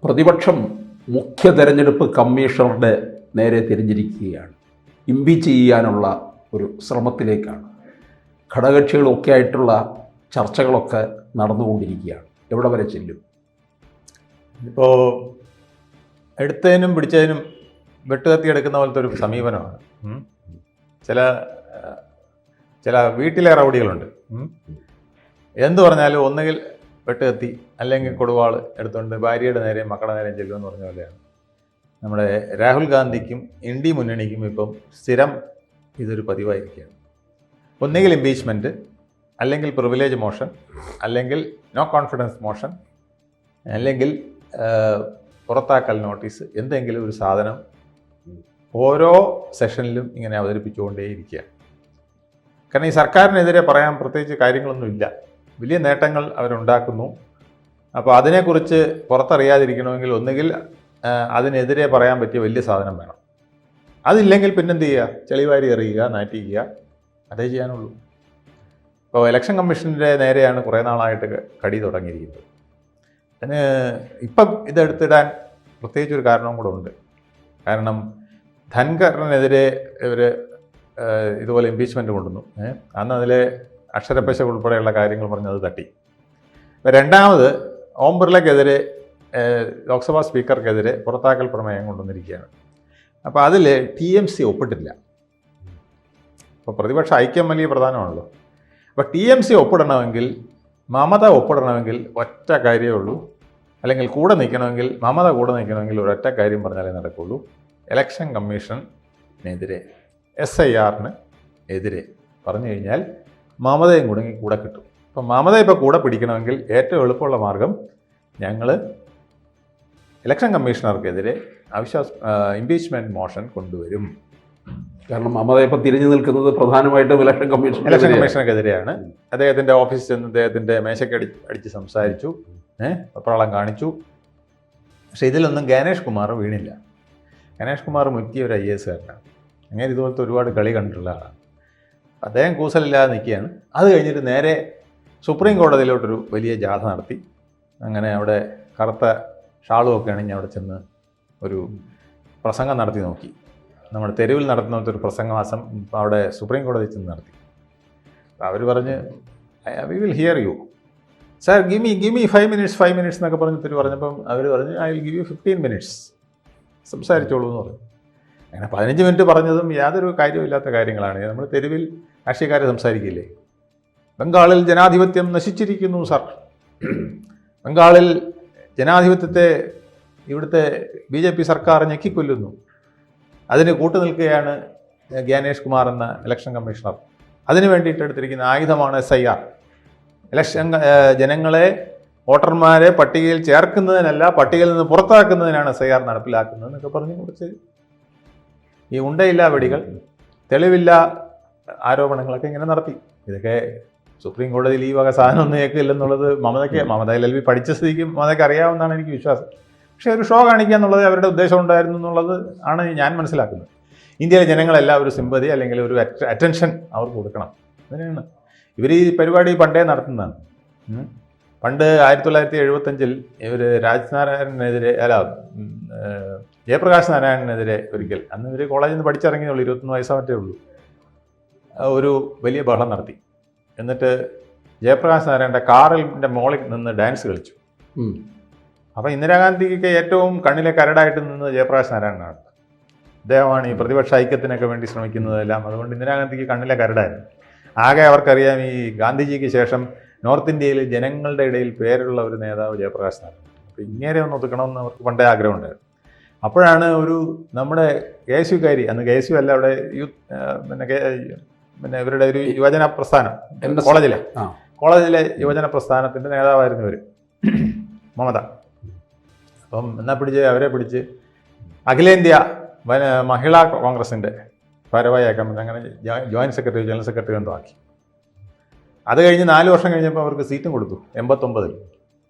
പ്രതിപക്ഷം മുഖ്യ തെരഞ്ഞെടുപ്പ് കമ്മീഷണറുടെ നേരെ തിരിഞ്ഞിരിക്കുകയാണ്. ഇംപീച്ച് ചെയ്യാനുള്ള ഒരു ശ്രമത്തിലേക്കാണ്. ഘടകകക്ഷികളൊക്കെ ആയിട്ടുള്ള ചർച്ചകളൊക്കെ നടന്നുകൊണ്ടിരിക്കുകയാണ്. എവിടെ വരെ ചെല്ലും? ഇപ്പോൾ എടുത്തതിനും പിടിച്ചതിനും വെട്ടുകത്തി എടുക്കുന്ന പോലത്തെ ഒരു സമീപനമാണ്. ചില വീട്ടിലെ റൗഡികളുണ്ട്. എന്തു പറഞ്ഞാലും ഒന്നുകിൽ വെട്ടുകത്തി അല്ലെങ്കിൽ കൊടുവാൾ എടുത്തുകൊണ്ട് ഭാര്യയുടെ നേരെയും മക്കളുടെ നേരെയും ചെല്ലുമെന്ന് പറഞ്ഞ പോലെയാണ്. നമ്മുടെ രാഹുൽ ഗാന്ധിക്കും ഇന്ത്യ മുന്നണിക്കും ഇപ്പം സ്ഥിരം ഇതൊരു പതിവായിരിക്കുകയാണ്. ഒന്നുകിൽ ഇംപീച്ച്മെൻറ്റ്, അല്ലെങ്കിൽ പ്രിവിലേജ് മോഷൻ, അല്ലെങ്കിൽ നോ കോൺഫിഡൻസ് മോഷൻ, അല്ലെങ്കിൽ പുറത്താക്കൽ നോട്ടീസ്, എന്തെങ്കിലും ഒരു സാധനം ഓരോ സെഷനിലും ഇങ്ങനെ അവതരിപ്പിച്ചുകൊണ്ടേയിരിക്കുകയാണ്. കാരണം ഈ സർക്കാരിനെതിരെ പറയാൻ പ്രത്യേകിച്ച് കാര്യങ്ങളൊന്നുമില്ല. വലിയ നേട്ടങ്ങൾ അവരുണ്ടാക്കുന്നു. അപ്പോൾ അതിനെക്കുറിച്ച് പുറത്തറിയാതിരിക്കണമെങ്കിൽ ഒന്നുകിൽ അതിനെതിരെ പറയാൻ പറ്റിയ വലിയ സാധനം വേണം. അതില്ലെങ്കിൽ പിന്നെന്ത് ചെയ്യുക? ചെളിവാരി എറിയുക, നാറ്റിക്കുക, അതേ ചെയ്യാനുള്ളൂ. ഇപ്പോൾ ഇലക്ഷൻ കമ്മീഷൻ്റെ നേരെയാണ് കുറേ നാളായിട്ട് കടി തുടങ്ങിയിരിക്കുന്നത്. അതിന് ഇപ്പം ഇതെടുത്തിടാൻ പ്രത്യേകിച്ചൊരു കാരണവും കൂടെ ഉണ്ട്. കാരണം ധൻഖറിനെതിരെ ഇവർ ഇതുപോലെ ഇംപീച്ച്മെൻറ്റ് കൊണ്ടുവന്നു. അന്ന് അതിലെ അക്ഷരപ്പശ ഉൾപ്പെടെയുള്ള കാര്യങ്ങൾ പറഞ്ഞത് തട്ടി. രണ്ടാമത് ഓം ബിർളയ്ക്കെതിരെ, ലോക്സഭാ സ്പീക്കർക്കെതിരെ പുറത്താക്കൽ പ്രമേയം കൊണ്ടുവന്നിരിക്കുകയാണ്. അപ്പോൾ അതിൽ TMC ഒപ്പിട്ടില്ല. അപ്പോൾ പ്രതിപക്ഷ ഐക്യം വലിയ പ്രധാനമാണല്ലോ. അപ്പോൾ TMC ഒപ്പിടണമെങ്കിൽ, മമത ഒപ്പിടണമെങ്കിൽ ഒറ്റ കാര്യമേ ഉള്ളൂ. അല്ലെങ്കിൽ കൂടെ നിൽക്കണമെങ്കിൽ, മമത കൂടെ നിൽക്കണമെങ്കിൽ ഒരൊറ്റ കാര്യം പറഞ്ഞാലേ നടക്കുള്ളൂ. ഇലക്ഷൻ കമ്മീഷനെതിരെ, SIRന് എതിരെ പറഞ്ഞു കഴിഞ്ഞാൽ മമതയും കൂടെ കിട്ടും. അപ്പം മമത ഇപ്പോൾ കൂടെ പിടിക്കണമെങ്കിൽ ഏറ്റവും എളുപ്പമുള്ള മാർഗം ഞങ്ങൾ ഇലക്ഷൻ കമ്മീഷണർക്കെതിരെ ഇംപീച്ച്മെൻറ്റ് മോഷൻ കൊണ്ടുവരും. കാരണം മമത ഇപ്പോൾ തിരിഞ്ഞു നിൽക്കുന്നത് പ്രധാനമായിട്ടും ഇലക്ഷൻ കമ്മീഷണർക്കെതിരെയാണ്. അദ്ദേഹത്തിൻ്റെ ഓഫീസിൽ ചെന്ന് അദ്ദേഹത്തിൻ്റെ മേശയ്ക്ക് അടിച്ച് സംസാരിച്ചു, പപ്രാളം കാണിച്ചു. പക്ഷേ ഇതിലൊന്നും ഗണേഷ് കുമാർ വീണില്ല. ഗണേഷ് കുമാർ മുറ്റിയ ഒരു IAS കാരനാണ്. അങ്ങനെ ഇതുപോലത്തെ ഒരുപാട് കളി കണ്ടിട്ടുള്ള ആളാണ്. അദ്ദേഹം കൂസലില്ലാതെ നിൽക്കുകയാണ്. അത് കഴിഞ്ഞിട്ട് നേരെ സുപ്രീം കോടതിയിലോട്ടൊരു വലിയ ജാഥ നടത്തി. അങ്ങനെ അവിടെ കറുത്ത ഷാളുമൊക്കെ അണിഞ്ഞ് അവിടെ ചെന്ന് ഒരു പ്രസംഗം നടത്തി നോക്കി. നമ്മുടെ തെരുവിൽ നടത്തുന്നൊരു പ്രസംഗവാസം അവിടെ സുപ്രീം കോടതിയിൽ ചെന്ന് നടത്തി. അവർ പറഞ്ഞ് we will hear you sir, give me 5 minutes എന്നൊക്കെ പറഞ്ഞിട്ട് പറഞ്ഞപ്പം അവർ പറഞ്ഞ് I will give you 15 minutes, സംസാരിച്ചോളൂ എന്ന് പറഞ്ഞു. അങ്ങനെ 15 മിനിറ്റ് പറഞ്ഞതും യാതൊരു കാര്യമില്ലാത്ത കാര്യങ്ങളാണ്. നമ്മൾ തെരുവിൽ രാഷ്ട്രീയക്കാരെ സംസാരിക്കില്ലേ? ബംഗാളിൽ ജനാധിപത്യം നശിച്ചിരിക്കുന്നു സാർ, ബംഗാളിൽ ജനാധിപത്യത്തെ ഇവിടുത്തെ BJP സർക്കാർ ഞെക്കിക്കൊല്ലുന്നു, അതിന് കൂട്ടുനിൽക്കുകയാണ് ഗണേഷ് കുമാർ എന്ന ഇലക്ഷൻ കമ്മീഷണർ. അതിനു വേണ്ടിയിട്ട് എടുത്തിരിക്കുന്ന ആയുധമാണ് SIR. ജനങ്ങളെ, വോട്ടർമാരെ പട്ടികയിൽ ചേർക്കുന്നതിനല്ല, പട്ടികയിൽ നിന്ന് പുറത്താക്കുന്നതിനാണ് SIR നടപ്പിലാക്കുന്നത് എന്നൊക്കെ പറഞ്ഞ് കുറച്ച് ഈ ഉണ്ടയില്ല വെടികൾ, തെളിവില്ല ആരോപണങ്ങളൊക്കെ ഇങ്ങനെ നടത്തി. ഇതൊക്കെ സുപ്രീം കോടതിയിൽ ഈ വക സാധനമൊന്നും കേൾക്കില്ലെന്നുള്ളത് മമത LLB പഠിച്ച സ്ഥിതിക്കും മമതയ്ക്ക് അറിയാവുന്നതാണ് എനിക്ക് വിശ്വാസം. പക്ഷേ ഒരു ഷോ കാണിക്കുക എന്നുള്ളത് അവരുടെ ഉദ്ദേശം ഉണ്ടായിരുന്നു എന്നുള്ളത് ആണ് ഞാൻ മനസ്സിലാക്കുന്നത്. ഇന്ത്യയിലെ ജനങ്ങളെല്ലാവരും സിമ്പതി അല്ലെങ്കിൽ ഒരു അറ്റൻഷൻ അവർക്ക് കൊടുക്കണം. അതിനാണ് ഇവർ ഈ പരിപാടി പണ്ടേ നടത്തുന്നതാണ്. പണ്ട് 1975 ഇവർ ജയപ്രകാശ് നാരായണനെതിരെ ഒരിക്കൽ, അന്ന് ഇവർ കോളേജിൽ നിന്ന് പഠിച്ചിറങ്ങിയുള്ളൂ, 21 വയസ്സാ മറ്റേ ഉള്ളൂ, ഒരു വലിയ ബഹളം നടത്തി. എന്നിട്ട് ജയപ്രകാശ് നാരായണൻ്റെ കാറിൻ്റെ മോളിൽ നിന്ന് ഡാൻസ് കളിച്ചു. അപ്പോൾ ഇന്ദിരാഗാന്ധിക്ക് ഏറ്റവും കണ്ണിലെ കരടായിട്ട് നിന്നത് ജയപ്രകാശ് നാരായണനാണ്. അദ്ദേഹമാണ് ഈ പ്രതിപക്ഷ ഐക്യത്തിനൊക്കെ വേണ്ടി ശ്രമിക്കുന്നതെല്ലാം. അതുകൊണ്ട് ഇന്ദിരാഗാന്ധിക്ക് കണ്ണിലെ കരടായിരുന്നു. ആകെ അവർക്കറിയാം ഈ ഗാന്ധിജിക്ക് ശേഷം നോർത്ത് ഇന്ത്യയിൽ ജനങ്ങളുടെ ഇടയിൽ പേരുള്ള ഒരു നേതാവ് ജയപ്രകാശ് നാരായണൻ. അപ്പോൾ ഇങ്ങനെ ഒന്ന് ഒതുക്കണമെന്ന് അവർക്ക് പണ്ടേ ആഗ്രഹമുണ്ടായിരുന്നു. അപ്പോഴാണ് ഒരു നമ്മുടെ KSUകാരി, അന്ന് KSU അല്ല, അവിടെ പിന്നെ ഇവരുടെ ഒരു യുവജന പ്രസ്ഥാനം, കോളേജിലെ യുവജന പ്രസ്ഥാനത്തിൻ്റെ നേതാവായിരുന്നു ഇവർ, മമത. അപ്പം അവരെ പിടിച്ച് അഖിലേന്ത്യാ മഹിളാ കോൺഗ്രസിൻ്റെ ഭാരവാഹിയാക്കാൻ പറ്റും. അങ്ങനെ ജോയിൻറ്റ് സെക്രട്ടറി, ജനറൽ സെക്രട്ടറി എന്തോ ആക്കി. അത് കഴിഞ്ഞ് 4 വർഷം കഴിഞ്ഞപ്പോൾ അവർക്ക് സീറ്റും കൊടുത്തു 89-ൽ.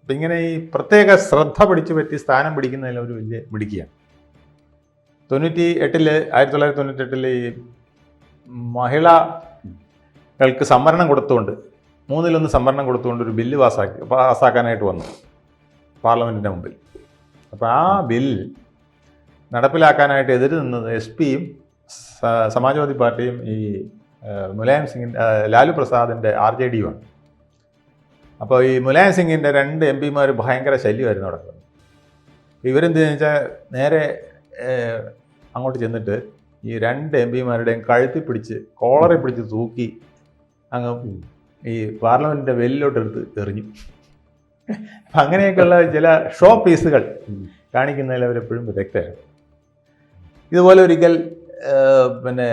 അപ്പം ഇങ്ങനെ ഈ പ്രത്യേക ശ്രദ്ധ പിടിച്ചു പറ്റി സ്ഥാനം പിടിക്കുന്നതിൽ ഒരു വലിയ മിടുക്കിയാണ്. 1998 ഈ മഹിളകൾക്ക് സംവരണം കൊടുത്തുകൊണ്ട്, 3/1 സംവരണം കൊടുത്തുകൊണ്ട് ഒരു ബില്ല് പാസ്സാക്കാനായിട്ട് വന്നു പാർലമെൻറ്റിൻ്റെ മുമ്പിൽ. അപ്പോൾ ആ ബിൽ നടപ്പിലാക്കാനായിട്ട് എതിര് നിന്നത് എസ് പിയും സമാജ്വാദി പാർട്ടിയും ഈ മുലായം സിംഗിൻ്റെ ലാലു പ്രസാദിൻ്റെ RJD ആണ്. അപ്പോൾ ഈ മുലായം സിംഗിൻ്റെ 2 MP ഭയങ്കര ശല്യമായിരുന്നു നടക്കുന്നത്. ഇവരെന്തെന്ന് വെച്ചാൽ നേരെ അങ്ങോട്ട് ചെന്നിട്ട് ഈ 2 MP കഴുത്തി പിടിച്ച് കോളറെ പിടിച്ച് തൂക്കി അങ്ങ് ഈ പാർലമെൻറ്റിൻ്റെ വെല്ലിലോട്ടെടുത്ത് എറിഞ്ഞു. അങ്ങനെയൊക്കെയുള്ള ചില ഷോ പീസുകൾ കാണിക്കുന്നതിൽ അവരെപ്പോഴും വിദഗ്ധരാണ്. ഇതുപോലെ ഒരിക്കൽ പിന്നെ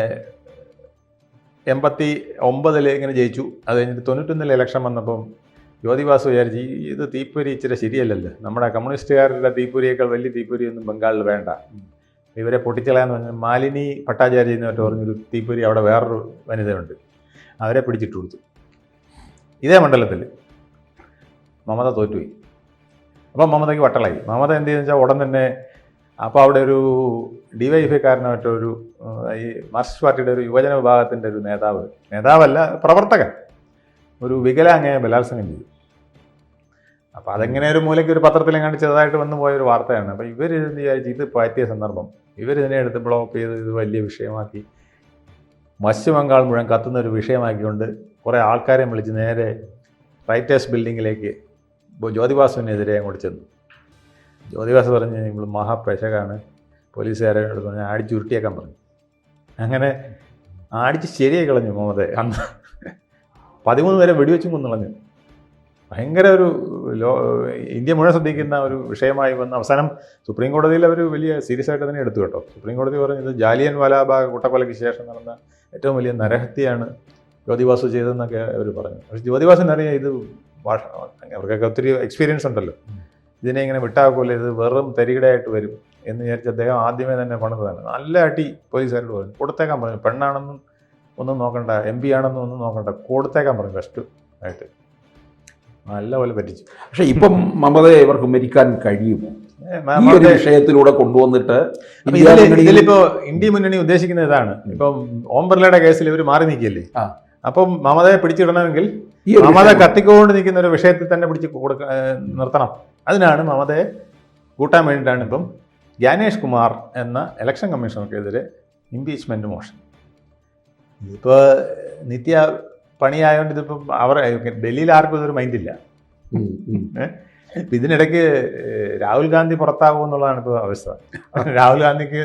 89 ഇങ്ങനെ ജയിച്ചു. അത് കഴിഞ്ഞിട്ട് 91 ഇലക്ഷൻ വന്നപ്പം ജ്യോതിബാസു വിചാരിച്ചു ഇത് തീപ്പൊരി ഇച്ചിരി ശരിയല്ലല്ലോ, നമ്മുടെ കമ്മ്യൂണിസ്റ്റുകാരുടെ തീപ്പൊരിയേക്കാൾ വലിയ തീപ്പൊരിയൊന്നും ബംഗാളിൽ വേണ്ട, ഇവരെ പൊട്ടിച്ചളയാന്ന് പറഞ്ഞാൽ മാലിനി ഭട്ടാചാര്യ എന്നിട്ട് പറഞ്ഞൊരു തീപ്പൊരി അവിടെ വേറൊരു വനിതയുണ്ട്, അവരെ പിടിച്ചിട്ട് കൊടുത്തു. ഇതേ മണ്ഡലത്തിൽ മമത തോറ്റുപോയി. അപ്പം മമതയ്ക്ക് വട്ടളായി. മമത എന്ത് ചെയ്യുന്ന വെച്ചാൽ ഉടൻ തന്നെ അപ്പോൾ അവിടെ ഒരു DYFIക്കാരനായിട്ടൊരു ഈ മാർക്സിസ്റ്റ് പാർട്ടിയുടെ ഒരു യുവജന വിഭാഗത്തിൻ്റെ ഒരു നേതാവല്ല പ്രവർത്തകൻ ഒരു വികലാംഗയെ ബലാത്സംഗം ചെയ്തു. അപ്പോൾ അതെങ്ങനെ ഒരു മൂലയ്ക്ക് ഒരു പത്രത്തിലെങ്ങാണ്ട് ചെറുതായിട്ട് വന്നു പോയൊരു വാർത്തയാണ്. അപ്പോൾ ഇവർ വിചാരിച്ച് ഇത് പറ്റിയ സന്ദർഭം, ഇവരിതിനെ എടുത്ത് ബ്ലോക്ക് ചെയ്ത് ഇത് വലിയ വിഷയമാക്കി പശ്ചിമ ബംഗാൾ മുഴുവൻ കത്തുന്ന ഒരു വിഷയമാക്കിക്കൊണ്ട് കുറേ ആൾക്കാരെ വിളിച്ച് നേരെ റൈറ്റേഴ്സ് ബിൽഡിങ്ങിലേക്ക് ജ്യോതിബാസുവിനെതിരെ അങ്ങോട്ട് ചെന്നു. ജ്യോതിബാസ് പറഞ്ഞ് നിങ്ങൾ മഹാപേശകാണ്, പോലീസുകാരെ പറഞ്ഞ് അടിച്ച് ഉരുട്ടിയേക്കാൻ പറഞ്ഞു. അങ്ങനെ അടിച്ച് ശരിയായി കളഞ്ഞു മമത. അന്ന് 13 പേരെ വെടിവെച്ചും കൊന്നുകളഞ്ഞു. ഭയങ്കര ഒരു ഇന്ത്യ മുഴുവൻ ശ്രദ്ധിക്കുന്ന ഒരു വിഷയമായി വന്ന് അവസാനം സുപ്രീം കോടതിയിൽ അവർ വലിയ സീരിയസ് ആയിട്ട് തന്നെ എടുത്തു കേട്ടോ. സുപ്രീം കോടതി പറഞ്ഞത് ജാലിയൻ വാലാബാഗ് കൂട്ടക്കൊലയ്ക്ക് ശേഷം നടന്ന ഏറ്റവും വലിയ നരഹത്യയാണ് ജ്യോതിബാസു ചെയ്തതെന്നൊക്കെ അവർ പറഞ്ഞു. പക്ഷേ ജ്യോതിബാസിനറിയാം ഇത് അവർക്കൊക്കെ ഒത്തിരി എക്സ്പീരിയൻസ് ഉണ്ടല്ലോ, ഇതിനെ ഇങ്ങനെ വിട്ടാക്കൂല, ഇത് വെറും തരികിടയായിട്ട് വരും എന്ന് വിചാരിച്ച് അദ്ദേഹം ആദ്യമേ തന്നെ പണിതാണ്. നല്ല അടി പോലീസുകാരോട് പറഞ്ഞു, കൊടുത്തേക്കാൻ പറഞ്ഞു. പെണ്ണാണെന്നും ഒന്നും നോക്കണ്ട, MP ആണെന്നും ഒന്നും നോക്കണ്ട, കൊടുത്തേക്കാൻ പറഞ്ഞു ഫസ്റ്റ് ആയിട്ട്. നല്ലപോലെ പറ്റിച്ചു. പക്ഷെ ഇപ്പം മമതയെ ഇവർക്ക് മരിക്കാൻ കഴിയുമോ? ഈ ഒരു വിഷയത്തിലൂടെ കൊണ്ടുവന്നിട്ട് ഇതിലിപ്പോ ഇന്ത്യ മുന്നണി ഉദ്ദേശിക്കുന്ന ഇതാണ്. ഇപ്പം ഓം ബിർളയുടെ കേസിൽ ഇവർ മാറി നിൽക്കില്ലേ, അപ്പം മമതയെ പിടിച്ചിടണമെങ്കിൽ മമത കത്തിക്കൊണ്ട് നിൽക്കുന്ന ഒരു വിഷയത്തിൽ തന്നെ പിടിച്ച് നിർത്തണം. അതിനാണ് മമതയെ കൂട്ടാൻ വേണ്ടിയിട്ടാണ് ഇപ്പം ജ്ഞാനേഷ് കുമാർ എന്ന ഇലക്ഷൻ കമ്മീഷണർക്കെതിരെ ഇംപീച്ച്മെൻറ്റ് മോഷൻ. ഇതിപ്പോൾ നിത്യ പണിയായതുകൊണ്ട് ഇതിപ്പം ഡൽഹിയിൽ ആർക്കും ഇതൊരു മൈൻഡില്ല. ഇതിനിടയ്ക്ക് രാഹുൽ ഗാന്ധി പുറത്താകുമോ എന്നുള്ളതാണ് ഇപ്പോൾ അവസ്ഥ. രാഹുൽ ഗാന്ധിക്ക്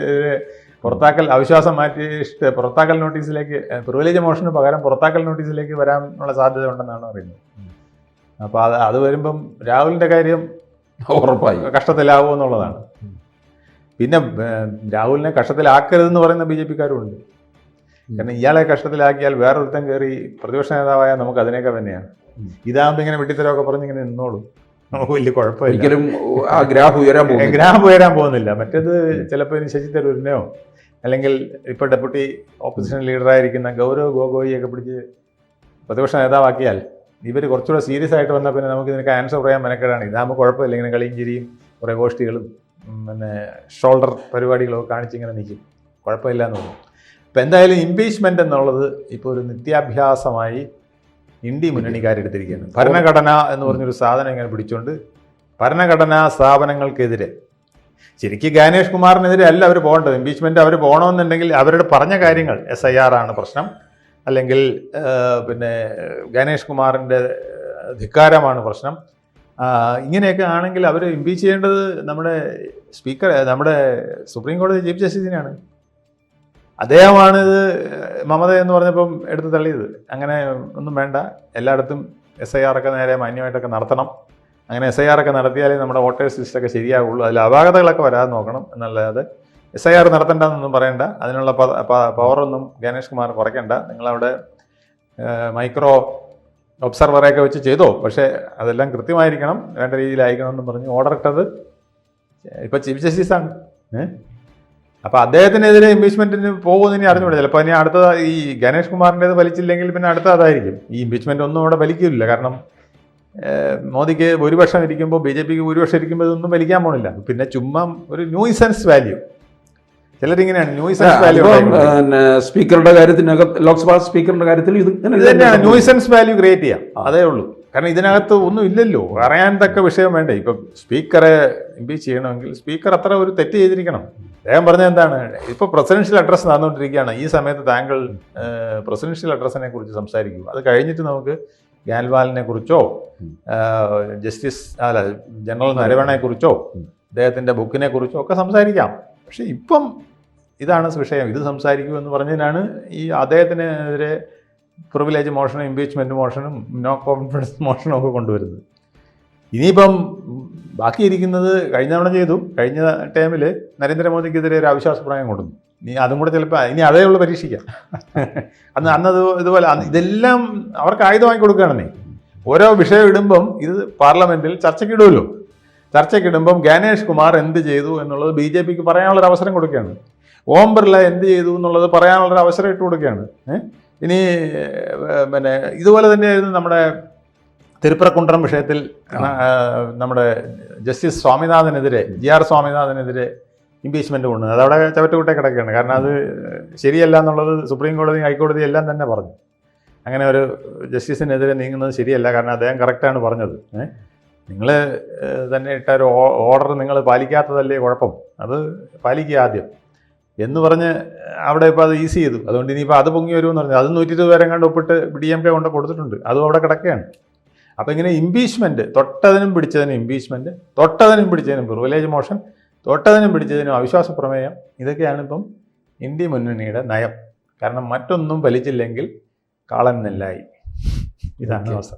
പുറത്താക്കൽ അവിശ്വാസം മാറ്റിയിട്ട് പുറത്താക്കൽ നോട്ടീസിലേക്ക്, പ്രിവിലേജ് മോഷന് പകരം പുറത്താക്കൽ നോട്ടീസിലേക്ക് വരാനുള്ള സാധ്യത ഉണ്ടെന്നാണ് അറിയുന്നത്. അപ്പോൾ അത് വരുമ്പം രാഹുലിൻ്റെ കാര്യം ഉറപ്പായി കഷ്ടത്തിലാവുമോ എന്നുള്ളതാണ്. പിന്നെ രാഹുലിനെ കഷ്ടത്തിലാക്കരുതെന്ന് പറയുന്ന BJPക്കാരും ഉണ്ട്. കാരണം ഇയാളെ കഷ്ടത്തിലാക്കിയാൽ വേറൊരുത്തൻ കയറി പ്രതിപക്ഷ നേതാവായാൽ നമുക്ക് അതിനൊക്കെ തന്നെയാണ്. ഇതാകുമ്പോൾ ഇങ്ങനെ വെട്ടിത്തരമൊക്കെ പറഞ്ഞ് ഇങ്ങനെ നിന്നോളൂ, നമുക്ക് വലിയ കുഴപ്പമില്ല. ഒരിക്കലും ആ ഗ്രാഫ് ഉയരാൻ പോകുന്നില്ല. മറ്റേത് ചിലപ്പോൾ ഇനി ശശി തരൂരിനെയോ അല്ലെങ്കിൽ ഇപ്പോൾ ഡെപ്യൂട്ടി ഓപ്പോസിഷൻ ലീഡറായിരിക്കുന്ന ഗൗരവ് ഗൊഗോയിയൊക്കെ പിടിച്ച് പ്രതിപക്ഷ നേതാവാക്കിയാൽ ഇവർ കുറച്ചുകൂടെ സീരിയസ് ആയിട്ട് വന്നാൽ പിന്നെ നമുക്ക് ഇതിനൊക്കെ ആൻസർ പറയാൻ മെനക്കെടാണ്. ഇതാകുമ്പോൾ കുഴപ്പമില്ല, ഇങ്ങനെ കളിയും ചിരിയും കുറേ ഗോഷ്ഠികളും പിന്നെ ഷോൾഡർ പരിപാടികളൊക്കെ കാണിച്ചിങ്ങനെ നിൽക്കും, കുഴപ്പമില്ല എന്ന് തോന്നും. ഇപ്പം എന്തായാലും ഇംപീച്ച്മെൻ്റ് എന്നുള്ളത് ഇപ്പോൾ ഒരു നിത്യാഭ്യാസമായി ഇന്ത്യ മുന്നണിക്കാരെടുത്തിരിക്കുകയാണ്. ഭരണഘടന എന്ന് പറഞ്ഞൊരു സാധനം ഇങ്ങനെ പിടിച്ചുകൊണ്ട് ഭരണഘടനാ സ്ഥാപനങ്ങൾക്കെതിരെ, ശരിക്കും ജ്ഞാനേഷ് കുമാറിനെതിരെ അല്ല അവർ പോകേണ്ടത്. ഇംപീച്ച്മെൻറ്റ് അവർ പോകണമെന്നുണ്ടെങ്കിൽ അവരുടെ പറഞ്ഞ കാര്യങ്ങൾ SIR ആണ് പ്രശ്നം, അല്ലെങ്കിൽ പിന്നെ ജ്ഞാനേഷ് കുമാറിൻ്റെ ധിക്കാരമാണ് പ്രശ്നം. ഇങ്ങനെയൊക്കെ ആണെങ്കിൽ അവർ ഇംപീച്ച് ചെയ്യേണ്ടത് നമ്മുടെ സുപ്രീം കോടതി ചീഫ് ജസ്റ്റിസിനെയാണ്. അദ്ദേഹമാണ് ഇത് മമത എന്ന് പറഞ്ഞപ്പം എടുത്ത് തള്ളിയത്. അങ്ങനെ ഒന്നും വേണ്ട, എല്ലായിടത്തും SIR ഒക്കെ നേരെ മാന്യമായിട്ടൊക്കെ നടത്തണം. അങ്ങനെ SIR ഒക്കെ നടത്തിയാലേ നമ്മുടെ വോട്ടേഴ്സ് ലിസ്റ്റൊക്കെ ശരിയാകുള്ളൂ. അതിൽ അപാകതകളൊക്കെ വരാതെ നോക്കണം എന്നല്ലാതെ SIR നടത്തണ്ടെന്നൊന്നും പറയണ്ട. അതിനുള്ള പവറൊന്നും ജ്ഞാനേഷ് കുമാർ കുറയ്ക്കണ്ട. നിങ്ങളവിടെ മൈക്രോ ഒബ്സർവറെയൊക്കെ വെച്ച് ചെയ്തോ, പക്ഷേ അതെല്ലാം കൃത്യമായിരിക്കണം, വേണ്ട രീതിയിലായിരിക്കണം എന്ന് പറഞ്ഞ് ഓർഡർ ഇട്ടത് ഇപ്പോൾ ചീഫ് ജസ്റ്റിസാണ്. അപ്പോൾ അദ്ദേഹത്തിനെതിരെ ഇംപീച്ച്മെൻറ്റിന് പോകുമെന്ന് ഇനി അറിഞ്ഞുകൂടെ. ചിലപ്പോൾ ഇനി അടുത്ത ഈ ഗണേഷ് കുമാറിൻ്റേത് വലിച്ചില്ലെങ്കിൽ പിന്നെ അടുത്ത അതായിരിക്കും. ഈ ഇംപീച്ച്മെൻ്റ് ഒന്നും അവിടെ വലിക്കില്ല. കാരണം മോദിക്ക് ഭൂരിപക്ഷം ഇരിക്കുമ്പോൾ BJPക്ക് ഭൂരിപക്ഷം ഇരിക്കുമ്പോൾ ഇതൊന്നും വലിക്കാൻ പോണില്ല. പിന്നെ ചുമ്മാ ഒരു ന്യൂസൻസ് വാല്യൂ, ചിലരിങ്ങനെയാണ് ന്യൂസൻസ് വാല്യൂ. സ്പീക്കറുടെ കാര്യത്തിനകത്ത്, ലോക്സഭാ സ്പീക്കറിന്റെ കാര്യത്തിൽ ഇത് തന്നെയാണ് ന്യൂസൻസ് വാല്യൂ ക്രിയേറ്റ് ചെയ്യാം, അതേ ഉള്ളൂ. കാരണം ഇതിനകത്ത് ഒന്നും ഇല്ലല്ലോ, അറിയാൻ തക്ക വിഷയം വേണ്ടേ. ഇപ്പം സ്പീക്കറെ ഇംപീച്ച് ചെയ്യണമെങ്കിൽ സ്പീക്കർ അത്ര ഒരു തെറ്റ് ചെയ്തിരിക്കണം. അദ്ദേഹം പറഞ്ഞത് എന്താണ്, ഇപ്പോൾ പ്രസിഡൻഷ്യൽ അഡ്രസ്സ് നടന്നുകൊണ്ടിരിക്കുകയാണ്, ഈ സമയത്ത് താങ്കൾ പ്രസിഡൻഷ്യൽ അഡ്രസ്സിനെ കുറിച്ച് സംസാരിക്കൂ, അത് കഴിഞ്ഞിട്ട് നമുക്ക് ഗ്യാൻവാലിനെ കുറിച്ചോ ജനറൽ നരവണയെ കുറിച്ചോ അദ്ദേഹത്തിൻ്റെ ബുക്കിനെ കുറിച്ചോ ഒക്കെ സംസാരിക്കാം. പക്ഷെ ഇപ്പം ഇതാണ് വിഷയം, ഇത് സംസാരിക്കൂ എന്ന് പറഞ്ഞതിനാണ് ഈ അദ്ദേഹത്തിനെതിരെ പ്രിവിലേജ് മോഷനും ഇംപീച്ച്മെൻറ്റ് മോഷനും നോ കോൺഫിഡൻസ് മോഷനും ഒക്കെ കൊണ്ടുവരുന്നത്. ഇനിയിപ്പം ബാക്കിയിരിക്കുന്നത് കഴിഞ്ഞ തവണ ചെയ്തു, കഴിഞ്ഞ ടൈമിൽ നരേന്ദ്രമോദിക്കെതിരെ ഒരു അവിശ്വാസ പ്രമേയം കൊണ്ടുവന്നു. ഇനി അതും കൂടെ ചിലപ്പോൾ ഇനി അതേ ഉള്ളൂ പരീക്ഷിക്കാം. അന്നത് ഇതുപോലെ ഇതെല്ലാം അവർക്ക് ആയുധമായി കൊടുക്കുകയാണെന്നേ. ഓരോ വിഷയം ഇടുമ്പം ഇത് പാർലമെൻറ്റിൽ ചർച്ചയ്ക്കിടുമല്ലോ, ചർച്ചയ്ക്കിടുമ്പം ഗണേഷ് കുമാർ എന്ത് ചെയ്തു എന്നുള്ളത് BJPക്ക് പറയാനുള്ളൊരു അവസരം കൊടുക്കുകയാണ്. ഓം ബിർള എന്ത് ചെയ്തു എന്നുള്ളത് പറയാനുള്ളൊരു അവസരം ഇട്ട് കൊടുക്കുകയാണ്. ഇനി പിന്നെ ഇതുപോലെ തന്നെയായിരുന്നു നമ്മുടെ തിരുപ്പരക്കുണ്ട്രം വിഷയത്തിൽ നമ്മുടെ ജസ്റ്റിസ് സ്വാമിനാഥനെതിരെ GR സ്വാമിനാഥനെതിരെ ഇംപീച്ച്മെൻറ്റ് കൊണ്ടുവന്നത്. അതവിടെ ചവറ്റുകുട്ടേ കിടക്കുകയാണ്. കാരണം അത് ശരിയല്ല എന്നുള്ളത് സുപ്രീം കോടതി ഹൈക്കോടതി എല്ലാം തന്നെ പറഞ്ഞു. അങ്ങനെ ഒരു ജസ്റ്റിസിനെതിരെ നീങ്ങുന്നത് ശരിയല്ല, കാരണം അദ്ദേഹം കറക്റ്റാണ് പറഞ്ഞത്. നിങ്ങൾ തന്നെ ഇട്ട ഒരു ഓർഡർ നിങ്ങൾ പാലിക്കാത്തതല്ലേ കുഴപ്പം, അത് പാലിക്കുക ആദ്യം എന്ന് പറഞ്ഞ് അവിടെ ഇപ്പോൾ അത് ഈസി ചെയ്തു. അതുകൊണ്ട് ഇനിയിപ്പോൾ അത് പൊങ്ങി വരുമെന്ന് പറഞ്ഞു. അത് 120 പേരെ കണ്ട് ഒപ്പിട്ട് DMK കൊണ്ട് കൊടുത്തിട്ടുണ്ട്, അതും അവിടെ കിടക്കുകയാണ്. അപ്പോൾ ഇങ്ങനെ ഇംപീച്ച്മെൻറ്റ്, തൊട്ടതിനും പിടിച്ചതിനും ഇംപീച്ച്മെൻറ്റ്, തൊട്ടതിനും പിടിച്ചതിനും പ്രിവിലേജ് മോഷൻ, തൊട്ടതിനും പിടിച്ചതിനും അവിശ്വാസ പ്രമേയം, ഇതൊക്കെയാണ് ഇപ്പം ഇന്ത്യ മുന്നണിയുടെ നയം. കാരണം മറ്റൊന്നും ഫലിച്ചില്ലെങ്കിൽ കാളൻ നെല്ലായി. ഇതാണ് അവസ്ഥ.